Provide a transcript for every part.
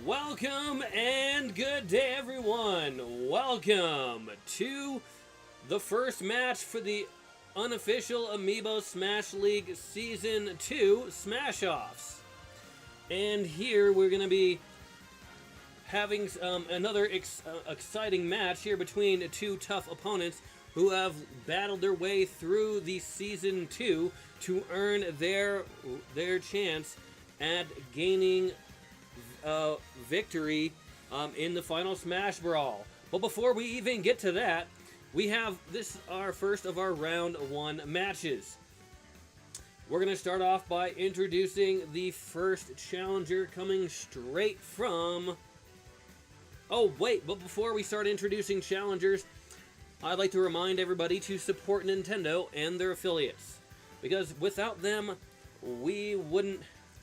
Welcome and good day, everyone. Welcome to the first match for the Unofficial Amiibo Smash League Season 2 Smash Offs. And here we're going to be having another exciting match here between two tough opponents who have battled their way through the Season 2 to earn their chance at gaining victory in the final Smash Brawl. But before we even get to that, we have our first of our round 1 matches. We're going to start off by introducing the first challenger coming straight from... Oh wait, but before we start introducing challengers, I'd like to remind everybody to support Nintendo and their affiliates, because without them, we wouldn't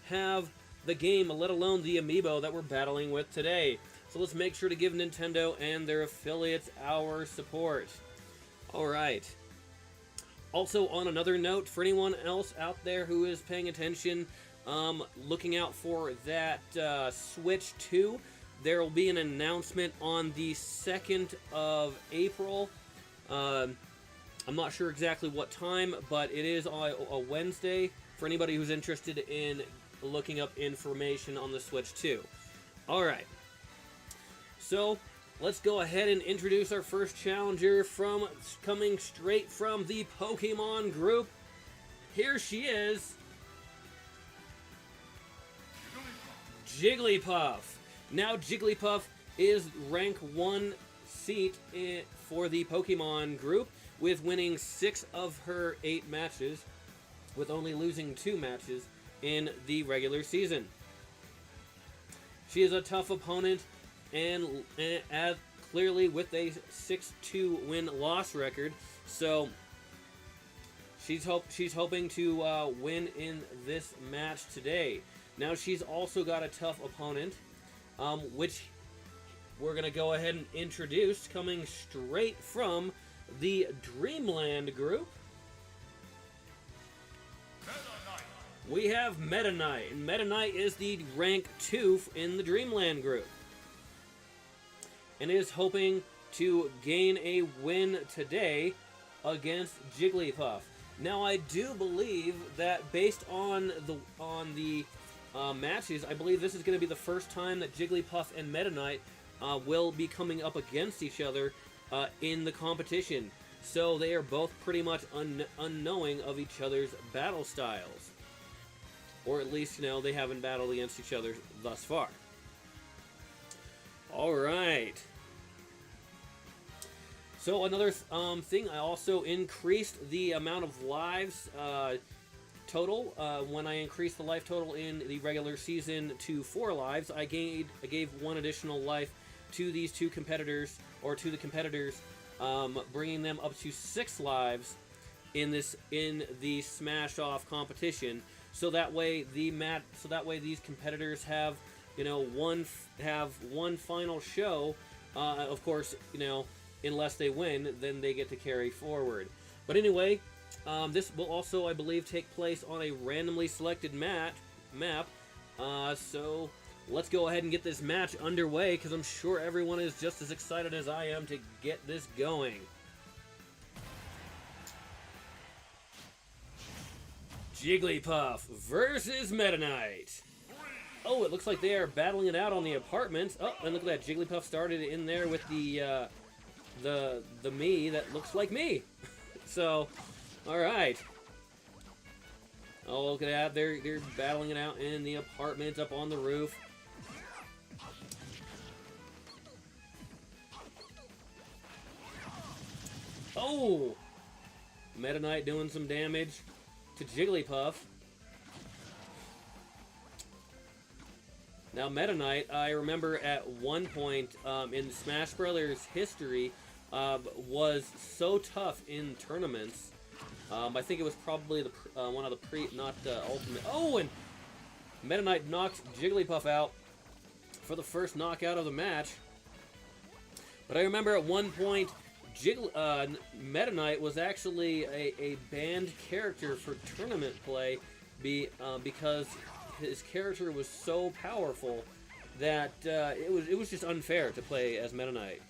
have the game, let alone the amiibo that we're battling with today. So let's make sure to give Nintendo and their affiliates our support. Alright. Also, on another note, for anyone else out there who is paying attention, looking out for that Switch 2, there will be an announcement on the 2nd of April. I'm not sure exactly what time, but it is a Wednesday for anybody who's interested in looking up information on the Switch 2. Alright, so let's go ahead and introduce our first challenger coming straight from the Pokemon group. Here she is, Jigglypuff. Now Jigglypuff is rank 1 seat for the Pokemon group, with winning 6 of her 8 matches, with only losing 2 matches in the regular season. She is a tough opponent, and as clearly with a 6-2 win-loss record, so she's hoping to win in this match today. Now she's also got a tough opponent, which we're going to go ahead and introduce, coming straight from the Dreamland group. We have Meta Knight, and Meta Knight is the rank 2 in the Dreamland group, and is hoping to gain a win today against Jigglypuff. Now, I do believe that based on the matches, I believe this is going to be the first time that Jigglypuff and Meta Knight will be coming up against each other in the competition. So they are both pretty much unknowing of each other's battle styles. Or at least, they haven't battled against each other thus far. Alright. So another thing, I also increased the amount of lives total. When I increased the life total in the regular season to 4 lives, I gave 1 additional life to these two competitors, or to the competitors, bringing them up to 6 lives in the Smash Off competition. So that way these competitors have one final show. Of course, unless they win, then they get to carry forward. But anyway, this will also, I believe, take place on a randomly selected map. So let's go ahead and get this match underway, because I'm sure everyone is just as excited as I am to get this going. Jigglypuff versus Meta Knight. Oh, it looks like they are battling it out on the apartments. Oh, and look at that, Jigglypuff started in there with the me that looks like me. So, all right. Oh, look at that, they're battling it out in the apartments up on the roof. Oh, Meta Knight doing some damage to Jigglypuff. Now Meta Knight, I remember at one point in Smash Brothers history, was so tough in tournaments. I think it was probably one of the not ultimate. Oh, and Meta Knight knocks Jigglypuff out for the first knockout of the match. But I remember at one point, Meta Knight was actually a banned character for tournament play because his character was so powerful that it was just unfair to play as Meta Knight.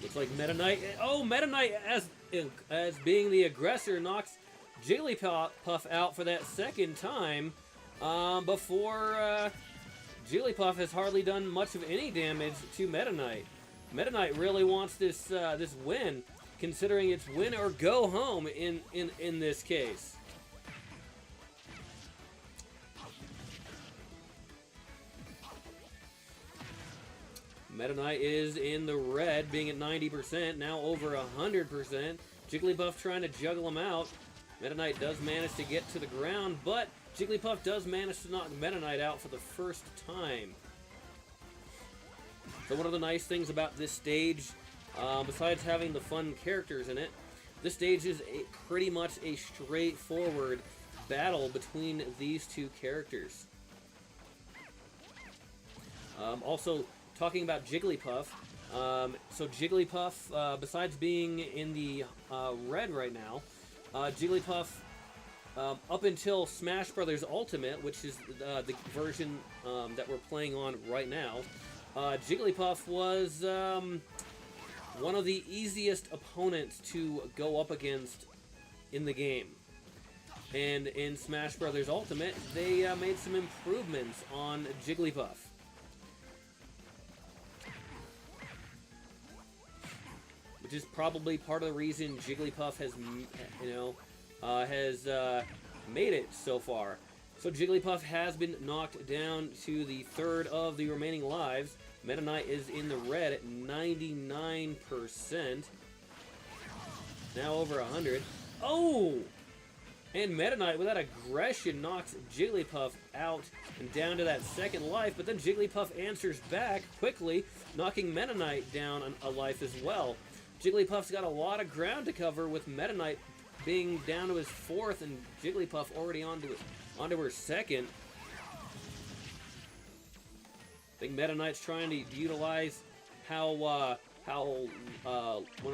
Looks like Meta Knight. Oh, Meta Knight as being the aggressor knocks Jigglypuff out for that second time. Before Jigglypuff has hardly done much of any damage to Meta Knight. Meta Knight really wants this this win, considering it's win or go home in this case. Meta Knight is in the red, being at 90%, now over 100%. Jigglypuff trying to juggle him out. Meta Knight does manage to get to the ground, but Jigglypuff does manage to knock Meta Knight out for the first time. So one of the nice things about this stage, besides having the fun characters in it, this stage is pretty much a straightforward battle between these two characters. Also, talking about Jigglypuff, so Jigglypuff, besides being in the red right now, Jigglypuff, up until Smash Brothers Ultimate, which is the version that we're playing on right now, Jigglypuff was one of the easiest opponents to go up against in the game. And in Smash Brothers Ultimate, they made some improvements on Jigglypuff. Which is probably part of the reason Jigglypuff has, made it so far. So Jigglypuff has been knocked down to the third of the remaining lives. Meta Knight is in the red at 99%. Now over 100. Oh! And Meta Knight, with that aggression, knocks Jigglypuff out and down to that second life. But then Jigglypuff answers back quickly, knocking Meta Knight down a life as well. Jigglypuff's got a lot of ground to cover, with Meta Knight being down to his fourth and Jigglypuff already onto her second. I think Meta Knight's trying to utilize how one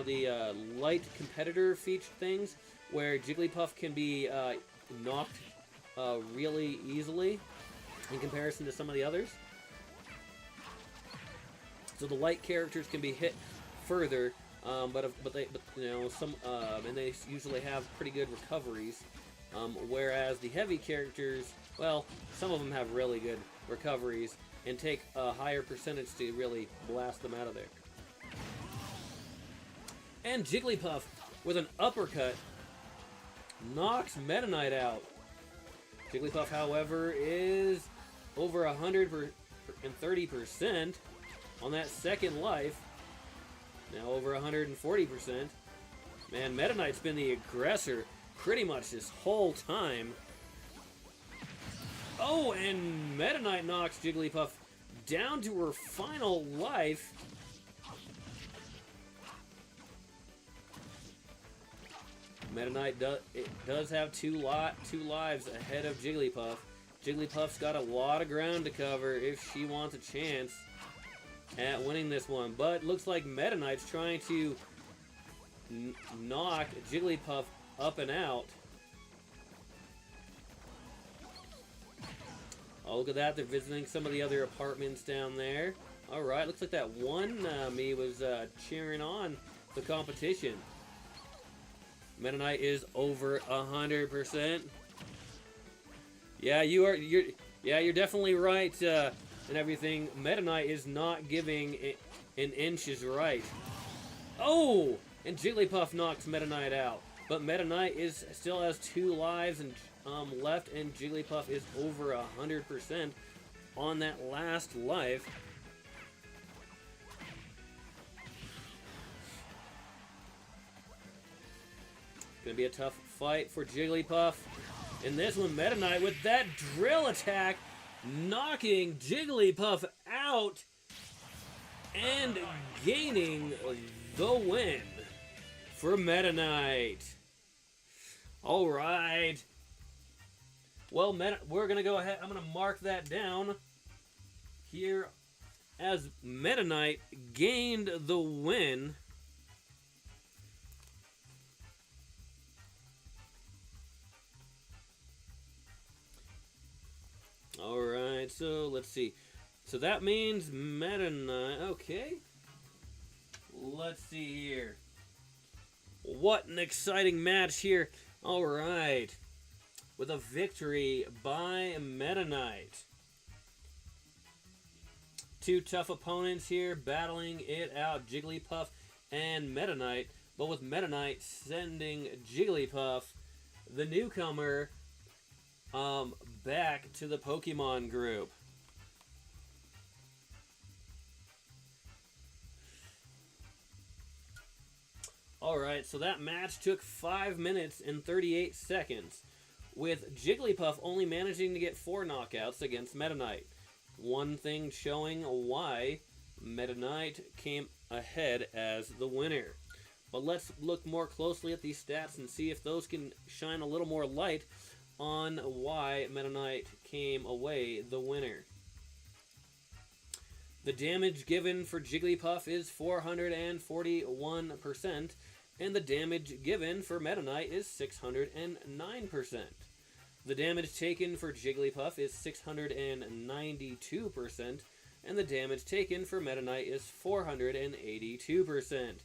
of the light competitor feature things, where Jigglypuff can be knocked really easily in comparison to some of the others. So the light characters can be hit further. But some and they usually have pretty good recoveries, whereas the heavy characters, well, some of them have really good recoveries and take a higher percentage to really blast them out of there. And Jigglypuff, with an uppercut, knocks Meta Knight out. Jigglypuff, however, is over 130% on that second life. Now over 140%. Man, Meta Knight's been the aggressor pretty much this whole time. Oh, and Meta Knight knocks Jigglypuff down to her final life. Meta Knight does have two lives ahead of Jigglypuff. Jigglypuff's got a lot of ground to cover if she wants a chance at winning this one, but looks like Meta Knight's trying to knock Jigglypuff up and out. Oh, look at that, they're visiting some of the other apartments down there. Alright, looks like that one me was cheering on the competition. Meta Knight is over 100%. Yeah, you're definitely right. And everything. Meta Knight is not giving an inch is right. Oh! And Jigglypuff knocks Meta Knight out. But Meta Knight still has 2 lives and left, and Jigglypuff is over 100% on that last life. It's gonna be a tough fight for Jigglypuff. In this one, Meta Knight with that drill attack, knocking Jigglypuff out and gaining the win for Meta Knight. Alright. Well, we're going to go ahead. I'm going to mark that down here as Meta Knight gained the win. Alright, so let's see. So that means Meta Knight. Okay. Let's see here. What an exciting match here. Alright. With a victory by Meta Knight. Two tough opponents here battling it out. Jigglypuff and Meta Knight. But with Meta Knight sending Jigglypuff, the newcomer, back to the Pokemon group. Alright, so that match took 5 minutes and 38 seconds, with Jigglypuff only managing to get 4 knockouts against Meta Knight. One thing showing why Meta Knight came ahead as the winner. But let's look more closely at these stats and see if those can shine a little more light on why Meta Knight came away the winner. The damage given for Jigglypuff is 441%, and the damage given for Meta Knight is 609%. The damage taken for Jigglypuff is 692%, and the damage taken for Meta Knight is 482%.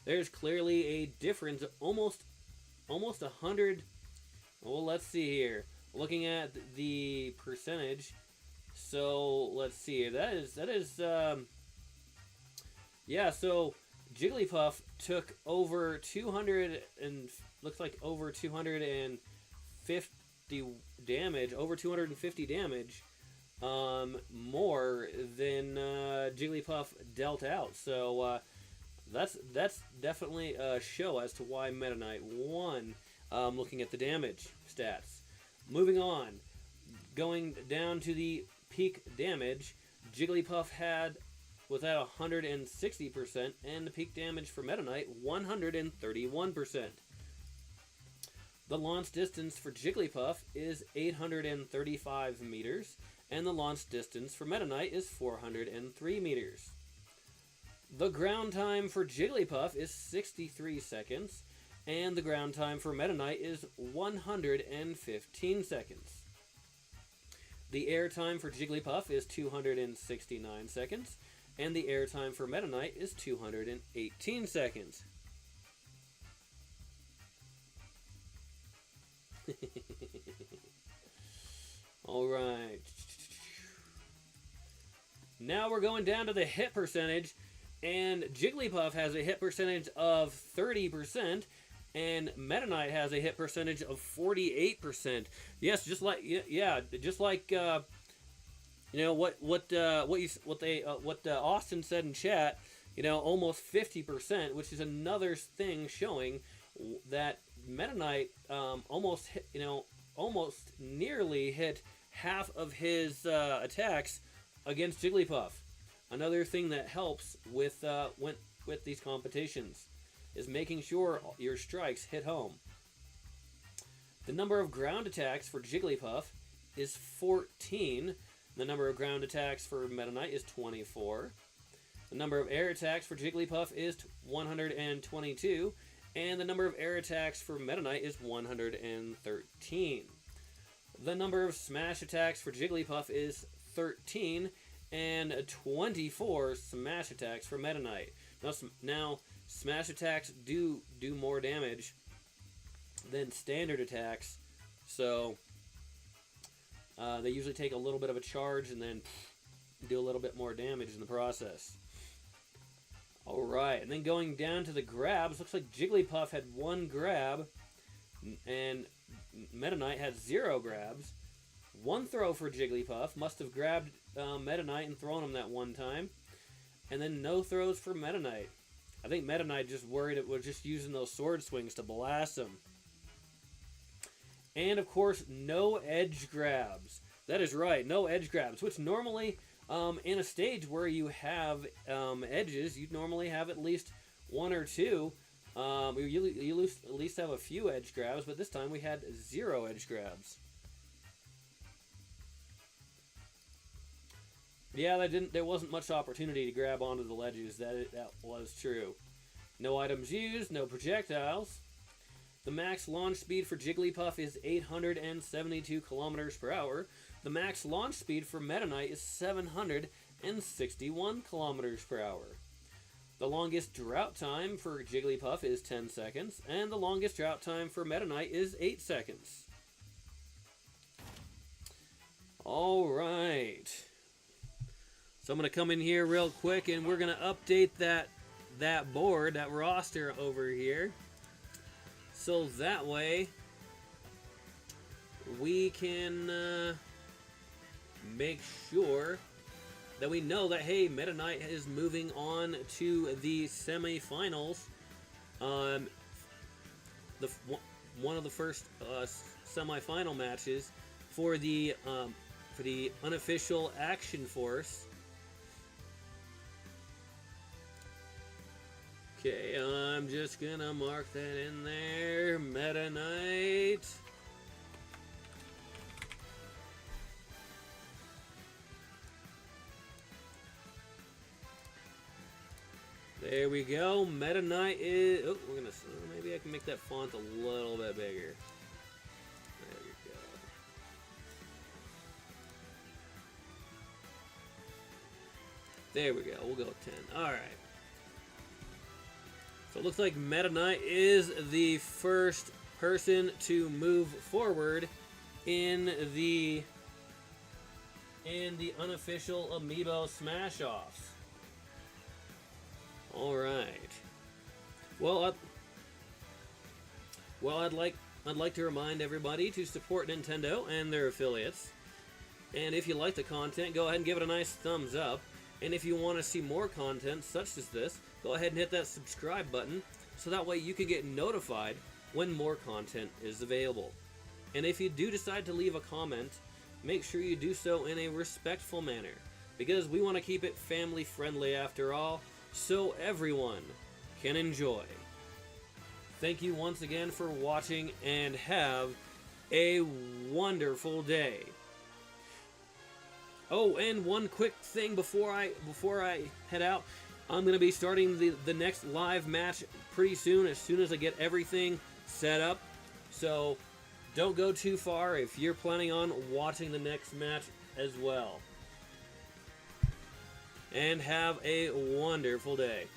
There's clearly a difference, almost 100. Well, let's see here. Looking at the percentage, so let's see here. That is yeah. So Jigglypuff took over 200 and looks like over 250 damage, more than Jigglypuff dealt out. So that's definitely a show as to why Meta Knight won. Looking at the damage stats. Moving on, going down to the peak damage, Jigglypuff was at 160%, and the peak damage for Meta Knight 131%. The launch distance for Jigglypuff is 835 meters, and the launch distance for Meta Knight is 403 meters. The ground time for Jigglypuff is 63 seconds, and the ground time for Meta Knight is 115 seconds. The air time for Jigglypuff is 269 seconds, and the air time for Meta Knight is 218 seconds. Alright. Now we're going down to the hit percentage, and Jigglypuff has a hit percentage of 30%, and Meta Knight has a hit percentage of 48%. Yes, just like just like you know what Austin said in chat. You know, almost 50%, which is another thing showing that Meta Knight almost nearly hit half of his attacks against Jigglypuff. Another thing that helps with these competitions is making sure your strikes hit home. The number of ground attacks for Jigglypuff is 14. The number of ground attacks for Meta Knight is 24. The number of air attacks for Jigglypuff is 122. And the number of air attacks for Meta Knight is 113. The number of smash attacks for Jigglypuff is 13. And 24 smash attacks for Meta Knight. Now smash attacks do more damage than standard attacks, so they usually take a little bit of a charge and then do a little bit more damage in the process. Alright, and then going down to the grabs, looks like Jigglypuff had 1 grab, and Meta Knight had 0 grabs. 1 throw for Jigglypuff, must have grabbed Meta Knight and thrown him that one time. And then no throws for Meta Knight. I think Meta Knight just worried it was just using those sword swings to blast him. And of course, no edge grabs. That is right, no edge grabs, which normally in a stage where you have edges, you'd normally have at least 1 or 2. You at least have a few edge grabs, but this time we had 0 edge grabs. Yeah, there wasn't much opportunity to grab onto the ledges. That was true. No items used, no projectiles. The max launch speed for Jigglypuff is 872 kilometers per hour. The max launch speed for Meta Knight is 761 kilometers per hour. The longest drought time for Jigglypuff is 10 seconds, and the longest drought time for Meta Knight is 8 seconds. Alright. So I'm going to come in here real quick, and we're going to update that board, that roster over here. So that way, we can make sure that we know that, hey, Meta Knight is moving on to the semifinals. One of the first semifinal matches for the Unofficial Action Force. Okay, I'm just gonna mark that in there. Meta Knight. There we go. Meta Knight is. Oh, we're gonna. Maybe I can make that font a little bit bigger. There we go. There we go. We'll go with 10. All right. So it looks like Meta Knight is the first person to move forward in the unofficial amiibo smash-offs. All right. Well, I'd like to remind everybody to support Nintendo and their affiliates. And if you like the content, go ahead and give it a nice thumbs up. And if you want to see more content such as this, go ahead and hit that subscribe button so that way you can get notified when more content is available. And if you do decide to leave a comment, make sure you do so in a respectful manner, because we want to keep it family friendly after all, so everyone can enjoy. Thank you once again for watching, and have a wonderful day. Oh, and one quick thing before I head out. I'm going to be starting the next live match pretty soon as I get everything set up. So don't go too far if you're planning on watching the next match as well. And have a wonderful day.